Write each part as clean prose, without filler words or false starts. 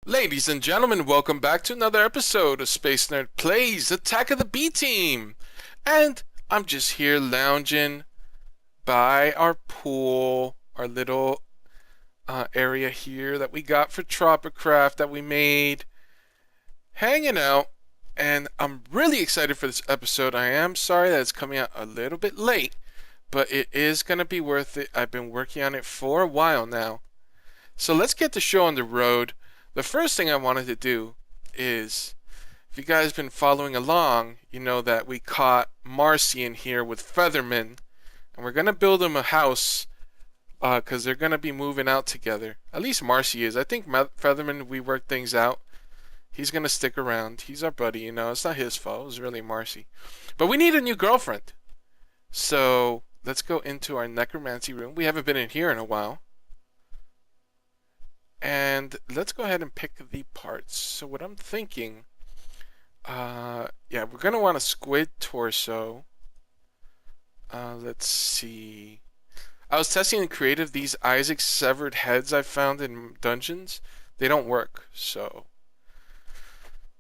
Ladies and gentlemen, welcome back to another episode of Space Nerd Plays Attack of the B Team. And I'm just here lounging by our pool, our little area here that we got for Tropicraft that we made, hanging out. And I'm really excited for this episode. I am sorry that it's coming out a little bit late, but it is going to be worth it. I've been working on it for a while now. So let's get the show on the road. The first thing I wanted to do is, if you guys been following along, you know that we caught Marcy in here with Featherman, and we're gonna build them a house, cause they're gonna be moving out together. At least Marcy is. I think Featherman, we worked things out. He's gonna stick around. He's our buddy, you know. It's not his fault. It was really Marcy. But we need a new girlfriend. So let's go into our necromancy room. We haven't been in here in a while. And let's go ahead and pick the parts. So what I'm thinking, yeah, we're gonna want a squid torso. Let's see. I was testing in creative these Isaac severed heads I found in dungeons. They don't work, so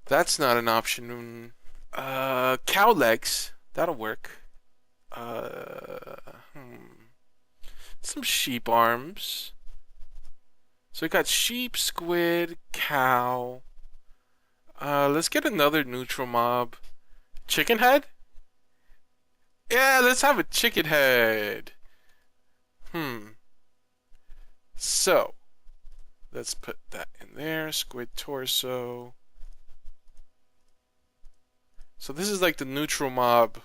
that's not an option. Cow legs, that'll work. Uh, some sheep arms. So we got sheep, squid, cow. Let's get another neutral mob. Chicken head? Yeah, let's have a chicken head. So, let's put that in there. Squid torso. So this is like the neutral mob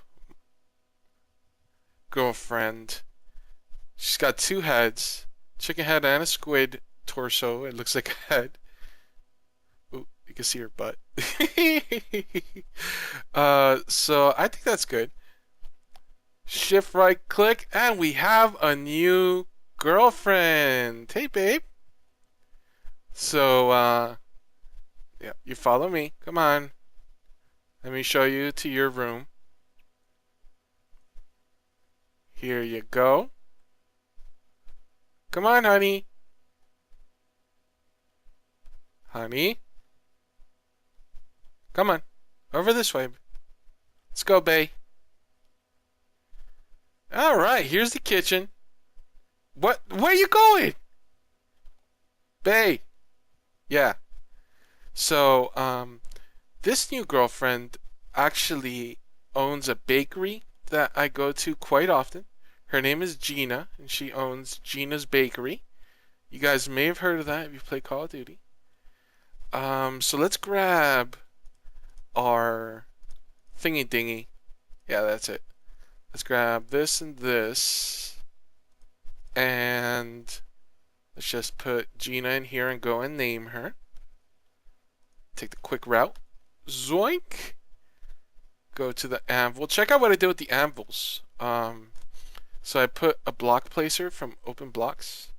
girlfriend. She's got two heads. Chicken head and a squid torso. It looks like a head. Ooh, you can see her butt. So I think that's good. Shift right click and we have a new girlfriend. Hey babe. So yeah, you follow me. Come on. Let me show you to your room. Here you go. Come on, honey. Honey? Come on. Over this way. Let's go, bae. Alright, here's the kitchen. What? Where you going? Bae. Yeah. So, this new girlfriend actually owns a bakery that I go to quite often. Her name is Gina, and she owns Gina's Bakery. You guys may have heard of that if you play Call of Duty. So let's grab our thingy dingy. Yeah, that's it. Let's grab this and this. And let's just put Gina in here and go and name her. Take the quick route. Zoink. Go to the anvil. Check out what I did with the anvils. So I put a block placer from Open Blocks.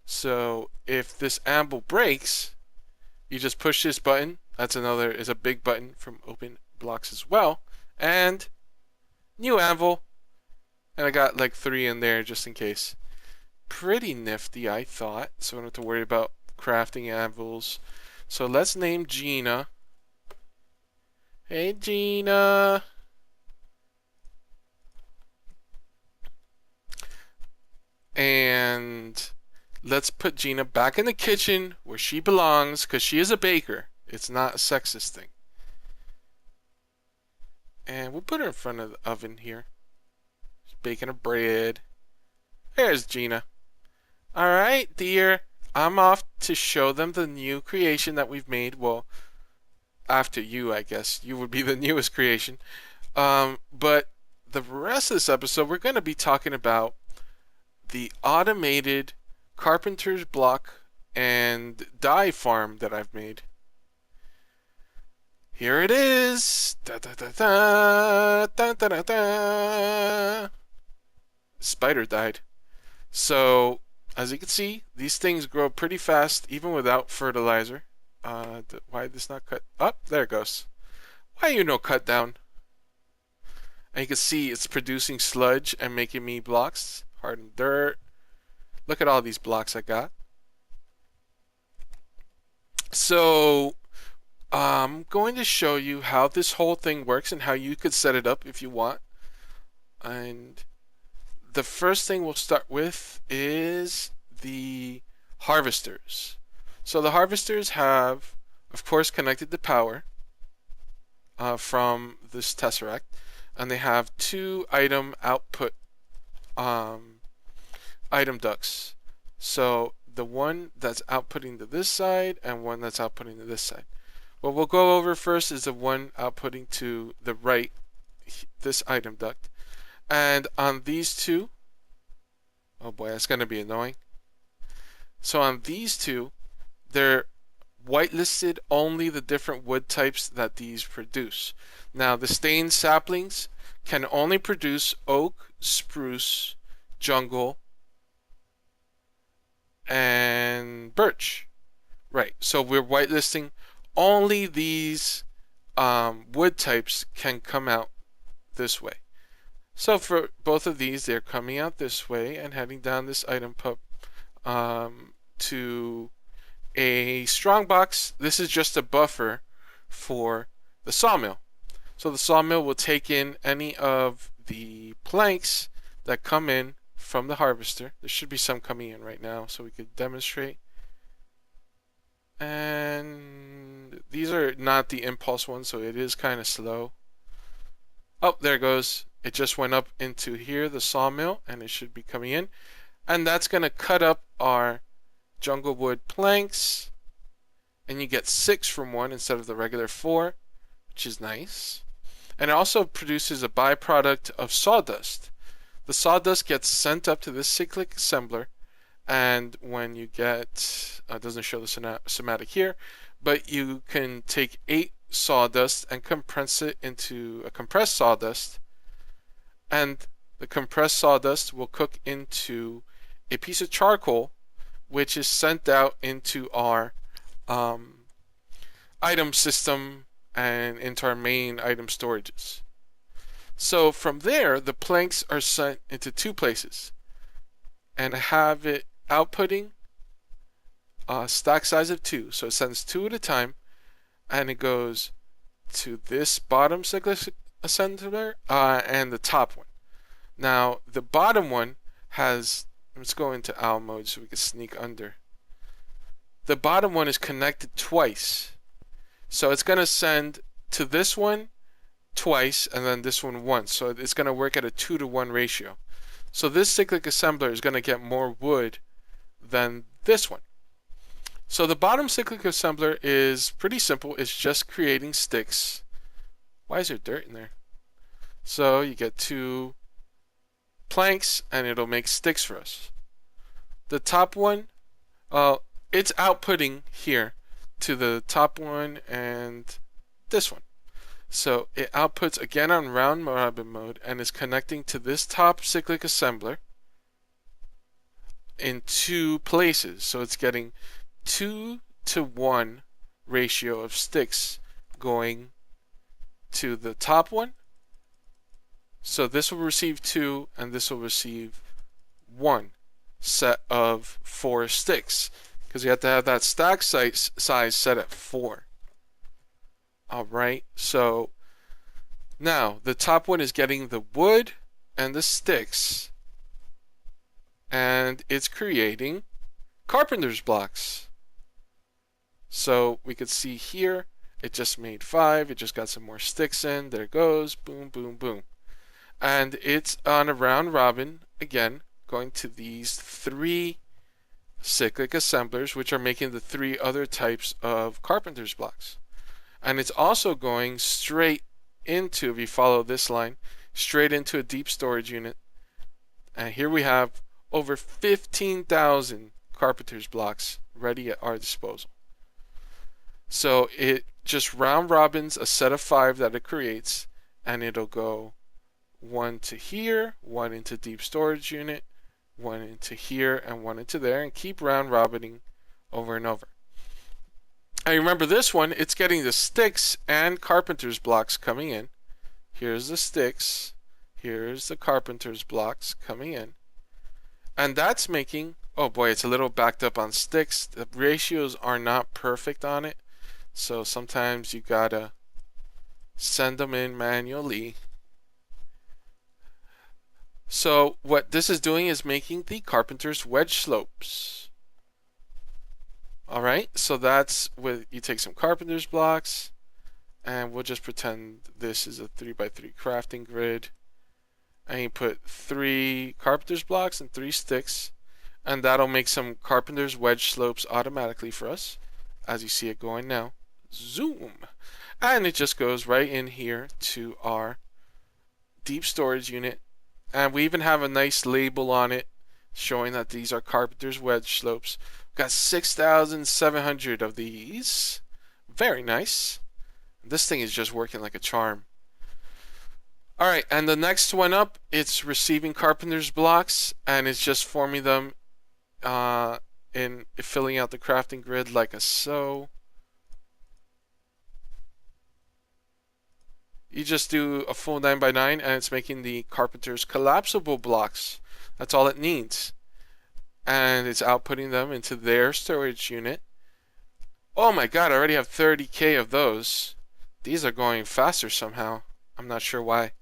So if this anvil breaks, you just push this button. That's is a big button from Open Blocks as well. And new anvil. And I got like 3 in there just in case. Pretty nifty, I thought. So I don't have to worry about crafting anvils. So let's name Gina. Hey Gina. And let's put Gina back in the kitchen where she belongs because she is a baker. It's not a sexist thing. And we'll put her in front of the oven here. She's baking her bread. There's Gina. Alright, dear. I'm off to show them the new creation that we've made. Well, after you, I guess. You would be the newest creation. But the rest of this episode, we're going to be talking about the automated Carpenter's block and dye farm that I've made. Here it is. Da, da, da, da, da, da, da, da. Spider died. So, as you can see, these things grow pretty fast even without fertilizer. Why did this not cut? Oh, there it goes. Why you no cut down? And you can see it's producing sludge and making me blocks. Hardened dirt. Look at all these blocks I got. So I'm going to show you how this whole thing works and how you could set it up if you want. And the first thing we'll start with is the harvesters. So the harvesters have, of course, connected to power from this tesseract, and they have two item output item ducts. So the one that's outputting to this side and one that's outputting to this side. What we'll go over first is the one outputting to the right, this item duct. And on these two, oh boy, that's going to be annoying. So on these two, they're whitelisted only the different wood types that these produce. Now, the stained saplings can only produce oak, spruce, jungle, and birch. Right, so we're whitelisting only these wood types can come out this way. So for both of these, they're coming out this way and heading down this item pub to a strong box. This is just a buffer for the sawmill. So the sawmill will take in any of the planks that come in from the harvester. There should be some coming in right now so we could demonstrate. And these are not the impulse ones, so it is kind of slow. Oh, there it goes. It just went up into here, the sawmill, and it should be coming in. And that's going to cut up our jungle wood planks. And you get 6 from one instead of the regular 4, which is nice. And it also produces a byproduct of sawdust. The sawdust gets sent up to this cyclic assembler, and when you get, it doesn't show the schematic here, but you can take 8 sawdust and compress it into a compressed sawdust, and the compressed sawdust will cook into a piece of charcoal, which is sent out into our item system and into our main item storages. So from there, the planks are sent into 2 places, and I have it outputting a stack size of 2. So it sends 2 at a time, and it goes to this bottom cyclic assembler and the top one. Now the bottom one has, let's go into owl mode so we can sneak under. The bottom one is connected twice. So it's going to send to this one twice and then this one once. So it's going to work at a 2-to-1 ratio. So this cyclic assembler is going to get more wood than this one. So the bottom cyclic assembler is pretty simple. It's just creating sticks. Why is there dirt in there? So you get 2 planks and it'll make sticks for us. The top one, it's outputting here to the top one and this one. So it outputs again on round robin mode and is connecting to this top cyclic assembler in 2 places. So it's getting 2-to-1 ratio of sticks going to the top one. So this will receive 2 and this will receive 1 set of 4 sticks, because you have to have that stack size set at 4. Alright, so now the top one is getting the wood and the sticks, and it's creating carpenter's blocks. So we could see here, it just made 5, it just got some more sticks in, there it goes, boom, boom, boom. And it's on a round robin, again, going to these 3 cyclic assemblers, which are making the 3 other types of carpenter's blocks. And it's also going straight into, if you follow this line, straight into a deep storage unit. And here we have over 15,000 carpenter's blocks ready at our disposal. So it just round robins a set of 5 that it creates, and it'll go 1 to here, 1 into deep storage unit, 1 into here, and 1 into there, and keep round robining over and over. And remember this one, it's getting the sticks and carpenter's blocks coming in. Here's the sticks, here's the carpenter's blocks coming in, and that's making Oh boy, it's a little backed up on sticks. The ratios are not perfect on it, so sometimes you gotta send them in manually. So what this is doing is making the Carpenter's wedge slopes. Alright, so that's with, you take some Carpenter's blocks, and we'll just pretend this is a 3x3 crafting grid, and you put 3 Carpenter's blocks and 3 sticks, and that'll make some Carpenter's wedge slopes automatically for us, as you see it going now. Zoom! And it just goes right in here to our deep storage unit, and we even have a nice label on it showing that these are Carpenter's wedge slopes. We've got 6,700 of these. Very nice. This thing is just working like a charm. Alright, and the next one up, it's receiving Carpenter's blocks, and it's just forming them in filling out the crafting grid like so. You just do a full 9x9 and it's making the Carpenter's collapsible blocks. That's all it needs. And it's outputting them into their storage unit. Oh my god, I already have 30k of those. These are going faster somehow. I'm not sure why.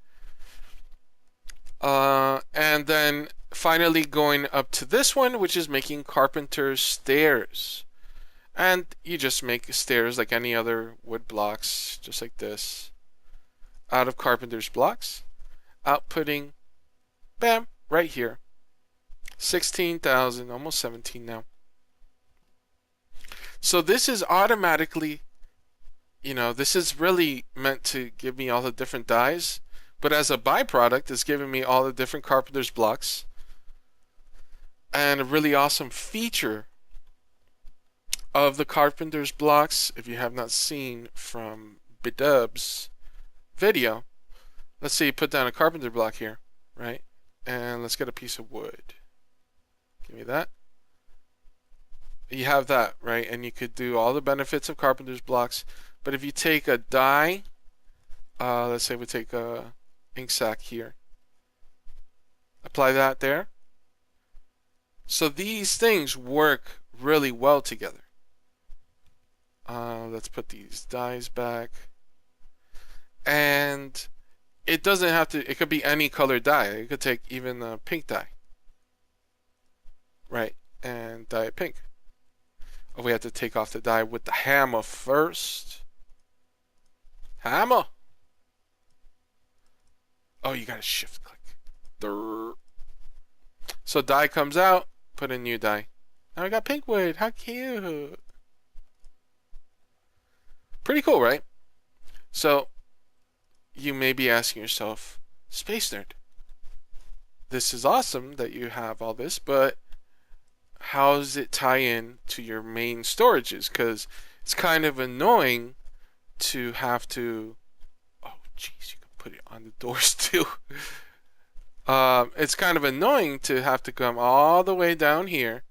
And then finally going up to this one, which is making Carpenter's stairs. And you just make stairs like any other wood blocks, just like this, out of Carpenter's blocks, outputting, bam, right here. 16,000, almost 17 now. So this is automatically, this is really meant to give me all the different dies, but as a byproduct, it's giving me all the different Carpenter's blocks. And a really awesome feature of the Carpenter's blocks, if you have not seen from Bdubz video, let's say you put down a Carpenter block here, right? And let's get a piece of wood. Give me that. You have that, right? And you could do all the benefits of Carpenter's blocks. But if you take a die, let's say we take a ink sac here, apply that there. So these things work really well together. Let's put these dies back. And it doesn't have to, it could be any color dye. You could take even a pink dye, right, and dye it pink. Oh, we have to take off the dye with the hammer first. Hammer! Oh, you gotta shift click. Durr. So dye comes out, put in new dye. Now we got pink wood. How cute! Pretty cool, right? So you may be asking yourself, Space Nerd, this is awesome that you have all this, but how does it tie in to your main storages? Because it's kind of annoying to have to, oh jeez, you can put it on the doors too. It's kind of annoying to have to come all the way down here,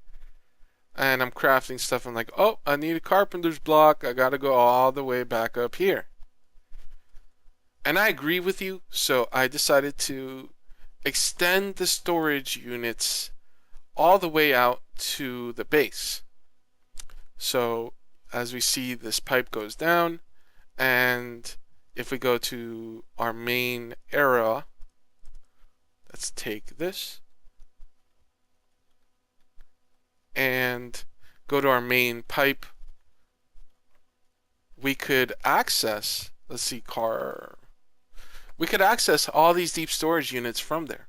and I'm crafting stuff, I'm like, oh, I need a Carpenter's block, I gotta go all the way back up here. And I agree with you, so I decided to extend the storage units all the way out to the base. So as we see, this pipe goes down, and if we go to our main area, let's take this and go to our main pipe, we could access, let's see, we could access all these deep storage units from there.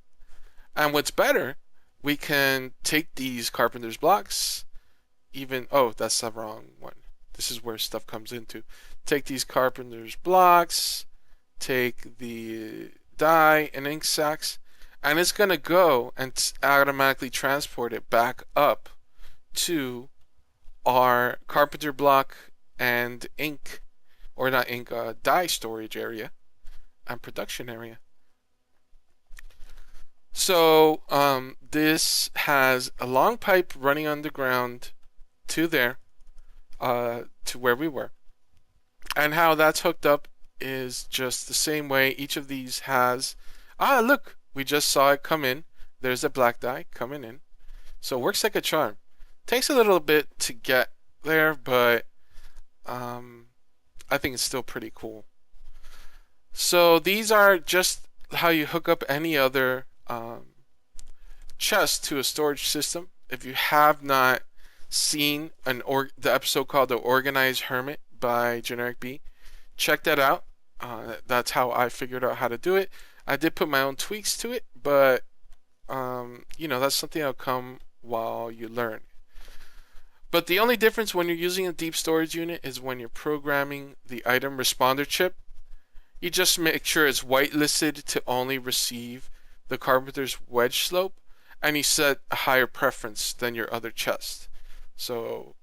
And what's better, we can take these Carpenter's blocks, even, oh, that's the wrong one. This is where stuff comes into. Take these Carpenter's blocks, take the dye and ink sacs, and it's going to go and automatically transport it back up to our Carpenter block and ink, or not ink, dye storage area and production area. So this has a long pipe running underground to there, to where we were. And how that's hooked up is just the same way each of these has, look, we just saw it come in. There's a black dye coming in. So it works like a charm. Takes a little bit to get there, but I think it's still pretty cool. So these are just how you hook up any other chest to a storage system. If you have not seen the episode called The Organized Hermit by Generic B, check that out. That's how I figured out how to do it. I did put my own tweaks to it, but that's something that'll come while you learn. But the only difference when you're using a deep storage unit is when you're programming the item responder chip. You just make sure it's whitelisted to only receive the Carpenter's wedge slope, and you set a higher preference than your other chest. So,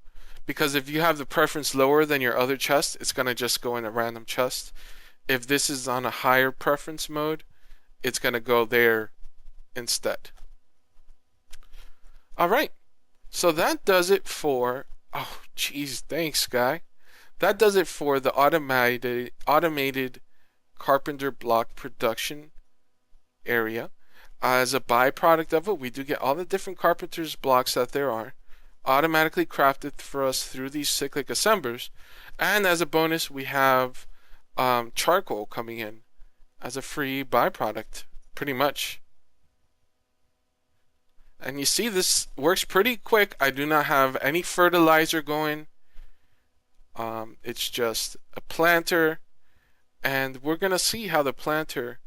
because if you have the preference lower than your other chest, it's going to just go in a random chest. If this is on a higher preference mode, it's going to go there instead. Alright, so that does it for, oh geez, thanks guy. That does it for the automated Carpenter block production area. As a byproduct of it, we do get all the different Carpenter's blocks that there are automatically crafted for us through these cyclic assemblers, and as a bonus we have charcoal coming in as a free byproduct, pretty much. And you see this works pretty quick. I do not have any fertilizer going. It's just a planter, and we're gonna see how the planter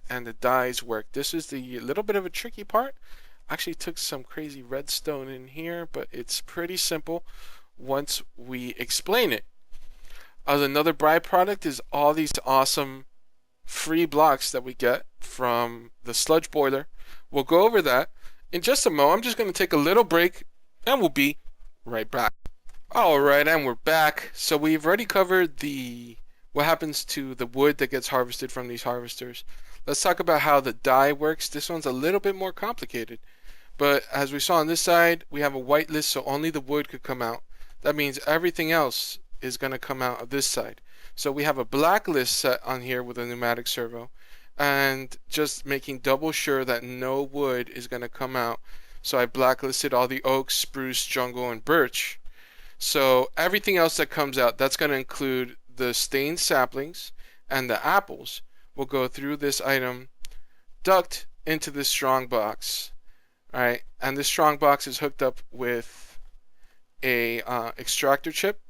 and the dyes work. This is the little bit of a tricky part. Actually took some crazy redstone in here, but it's pretty simple once we explain it. Another byproduct is all these awesome free blocks that we get from the sludge boiler. We'll go over that in just a moment. I'm just going to take a little break and we'll be right back. Alright, and we're back. So we've already covered what happens to the wood that gets harvested from these harvesters. Let's talk about how the dye works. This one's a little bit more complicated. But as we saw on this side, we have a white list, so only the wood could come out. That means everything else is going to come out of this side. So we have a black list set on here with a pneumatic servo, and just making double sure that no wood is going to come out. So I blacklisted all the oak, spruce, jungle, and birch. So everything else that comes out, that's going to include the stained saplings and the apples, will go through this item duct into this strong box. Alright, and this strong box is hooked up with a extractor chip,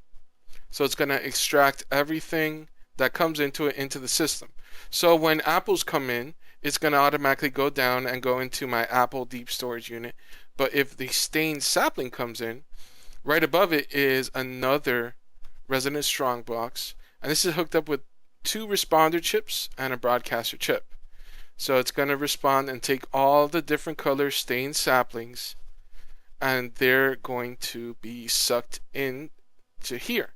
so it's going to extract everything that comes into it into the system. So when apples come in, it's going to automatically go down and go into my apple deep storage unit. But if the stained sapling comes in, right above it is another resonant strong box, and this is hooked up with 2 responder chips and a broadcaster chip. So it's going to respond and take all the different color stained saplings, and they're going to be sucked in to here.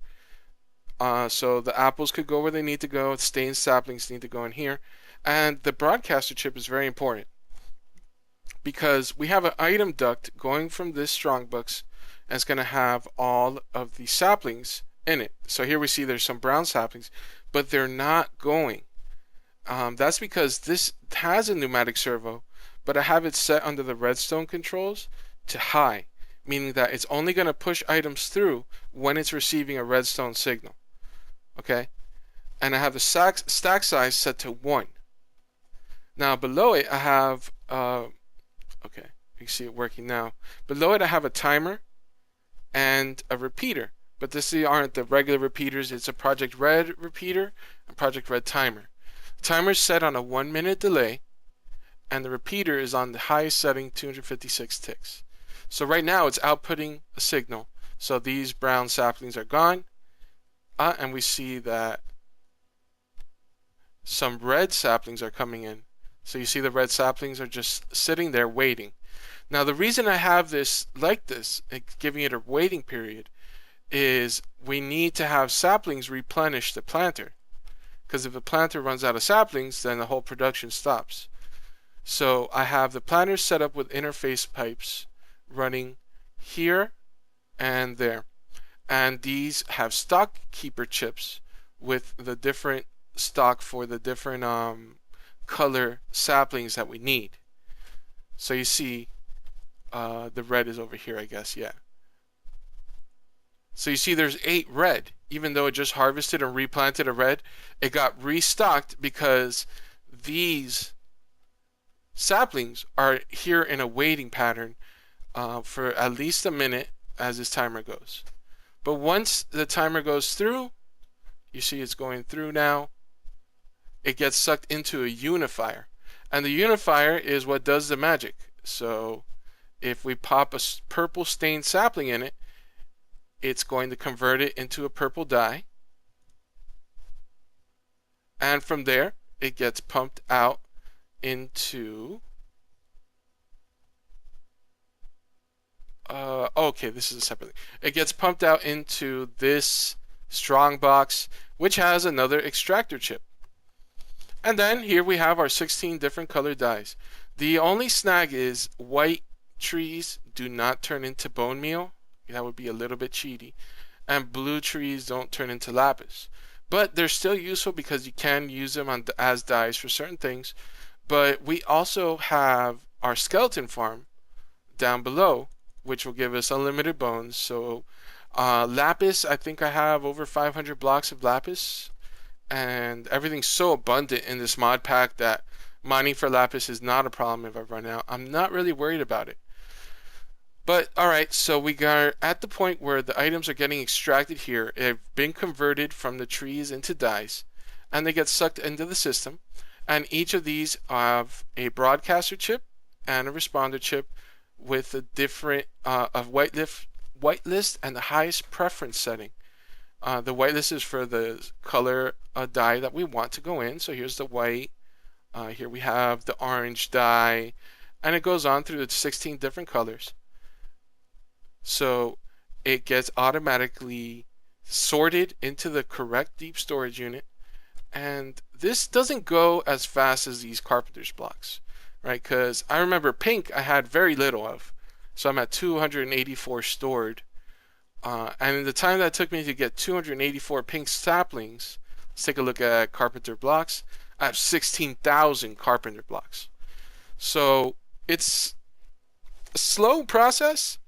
So the apples could go where they need to go, stained saplings need to go in here. And the broadcaster chip is very important because we have an item duct going from this strongbox, and it's going to have all of the saplings in it. So here we see there's some brown saplings, but they're not going. That's because this has a pneumatic servo, but I have it set under the redstone controls to high, meaning that it's only going to push items through when it's receiving a redstone signal. Okay? And I have the stack size set to 1. Now below it I have, okay, you can see it working now. Below it I have a timer and a repeater, but these aren't the regular repeaters. It's a Project Red repeater and Project Red timer. Timer is set on a 1-minute delay, and the repeater is on the highest setting, 256 ticks. So right now it's outputting a signal. So these brown saplings are gone, and we see that some red saplings are coming in. So you see the red saplings are just sitting there waiting. Now the reason I have this like this, giving it a waiting period, is we need to have saplings replenish the planter. Because if the planter runs out of saplings, then the whole production stops. So I have the planter set up with interface pipes running here and there. And these have stock keeper chips with the different stock for the different color saplings that we need. So you see The red is over here, I guess. Yeah. So you see there's 8 red. Even though it just harvested and replanted a red, it got restocked because these saplings are here in a waiting pattern for at least a minute as this timer goes. But once the timer goes through, you see it's going through now, it gets sucked into a unifier. And the unifier is what does the magic. So if we pop a purple stained sapling in it, it's going to convert it into a purple dye. And from there, it gets pumped out into... okay, this is a separate thing. It gets pumped out into this strong box, which has another extractor chip. And then here we have our 16 different colored dyes. The only snag is white trees do not turn into bone meal. That would be a little bit cheaty. And blue trees don't turn into lapis. But they're still useful because you can use them as dyes for certain things. But we also have our skeleton farm down below, which will give us unlimited bones. So lapis, I think I have over 500 blocks of lapis. And everything's so abundant in this mod pack that mining for lapis is not a problem if I run out. I'm not really worried about it. But alright, so we got at the point where the items are getting extracted here. They've been converted from the trees into dyes, and they get sucked into the system. And each of these have a broadcaster chip and a responder chip with a different whitelist and the highest preference setting. The whitelist is for the color dye that we want to go in. So here's the white. Here we have the orange dye, and it goes on through the 16 different colors. So it gets automatically sorted into the correct deep storage unit. And this doesn't go as fast as these Carpenter's blocks, right? Because I remember pink I had very little of. So I'm at 284 stored. And in the time that took me to get 284 pink saplings, let's take a look at Carpenter blocks. I have 16,000 Carpenter blocks. So it's a slow process,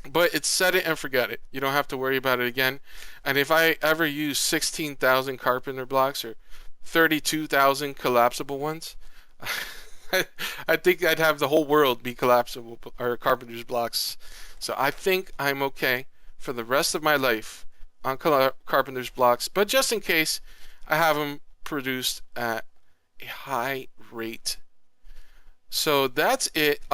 but it's set it and forget it. You don't have to worry about it again. And if I ever use 16,000 Carpenter blocks or 32,000 collapsible ones, I think I'd have the whole world be collapsible or Carpenter's blocks. So I think I'm okay for the rest of my life on Carpenter's blocks. But just in case, I have them produced at a high rate. So that's it.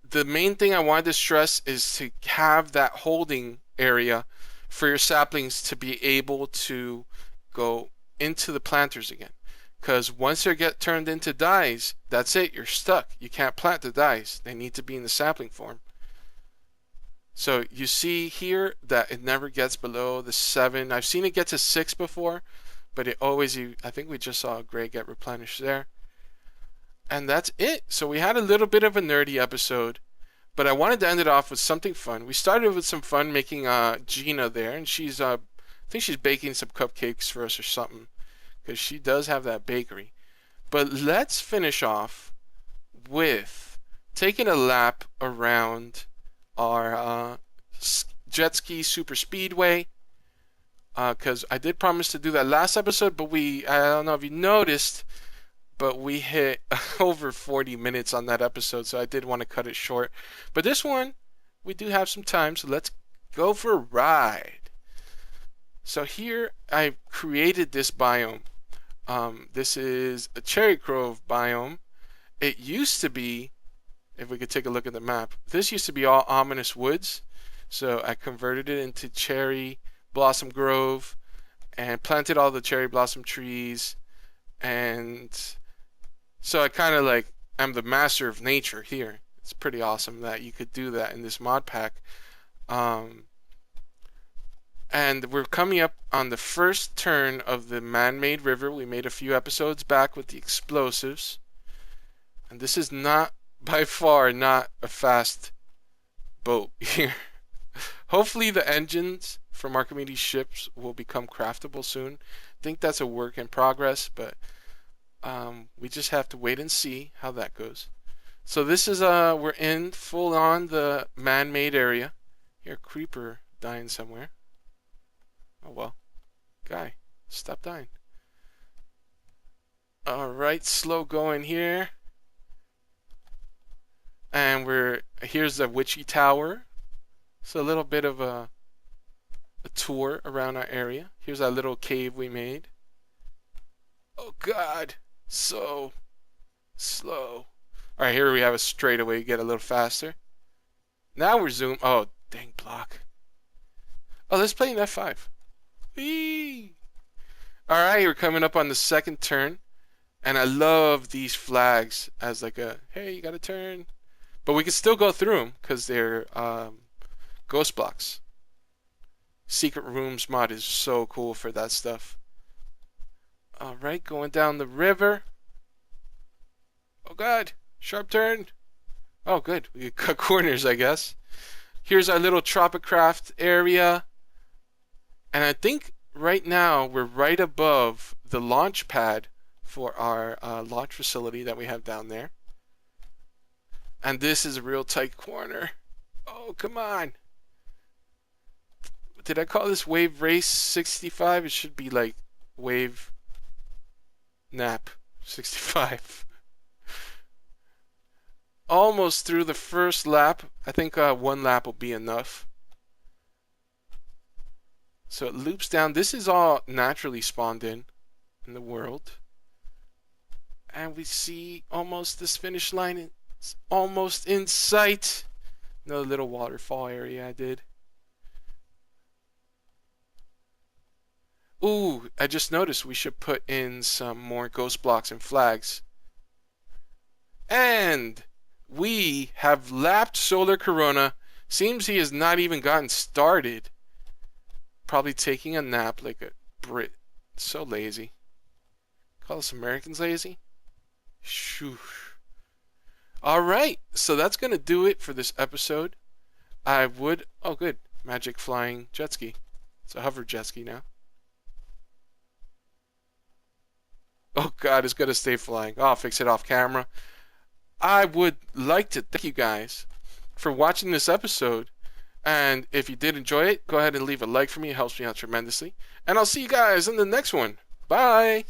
The main thing I wanted to stress is to have that holding area for your saplings to be able to go into the planters again. Because once they get turned into dyes, that's it, you're stuck. You can't plant the dyes. They need to be in the sapling form. So you see here that it never gets below the 7. I've seen it get to 6 before, but it always, I think we just saw a gray get replenished there. And that's it. So we had a little bit of a nerdy episode, but I wanted to end it off with something fun. We started with some fun making Gina there, and she's I think she's baking some cupcakes for us or something, because she does have that bakery. But let's finish off with taking a lap around our jet ski super speedway, because I did promise to do that last episode, but I don't know if you noticed, but we hit over 40 minutes on that episode, so I did want to cut it short. But this one, we do have some time, so let's go for a ride. So here I created this biome. This is a cherry grove biome. It used to be, if we could take a look at the map, this used to be all ominous woods. So I converted it into cherry blossom grove and planted all the cherry blossom trees. And so I kind of like am the master of nature here. It's pretty awesome that you could do that in this mod pack. And we're coming up on the first turn of the man-made river. We made a few episodes back with the explosives. And this is not, by far, not a fast boat here. Hopefully the engines from Archimedes ships will become craftable soon. I think that's a work in progress, but we just have to wait and see how that goes. So this is we're in full on the man-made area. Here, creeper dying somewhere. Oh well, guy, stop dying. All right, slow going here. And here's the witchy tower. So a little bit of a tour around our area. Here's our little cave we made. Oh God, so slow. All right, here we have a straightaway. Get a little faster. Now we're zoom. Oh, dang block. Oh, let's play an F5. Whee! All right, we're coming up on the second turn, and I love these flags as like a hey, you got to turn, but we can still go through them because they're ghost blocks. Secret rooms mod is so cool for that stuff. All right, going down the river. Oh God, sharp turn. Oh good, we can cut corners, I guess. Here's our little Tropicraft area, and I think right now we're right above the launch pad for our launch facility that we have down there. And this is a real tight corner. Oh, come on. Did I call this Wave Race 65? It should be like Wave Nap 65. Almost through the first lap. I think one lap will be enough. So it loops down. This is all naturally spawned in the world. And we see almost this finish line. It's almost in sight. Another little waterfall area I did. Ooh, I just noticed we should put in some more ghost blocks and flags. And we have lapped Solar Corona. Seems he has not even gotten started. Probably taking a nap like a Brit. So lazy. Call us Americans lazy? Shoo. Alright, so that's going to do it for this episode. Oh good, magic flying jet ski. It's a hover jet ski now. Oh God, it's going to stay flying. Oh, I'll fix it off camera. I would like to thank you guys for watching this episode. And if you did enjoy it, go ahead and leave a like for me. It helps me out tremendously. And I'll see you guys in the next one. Bye.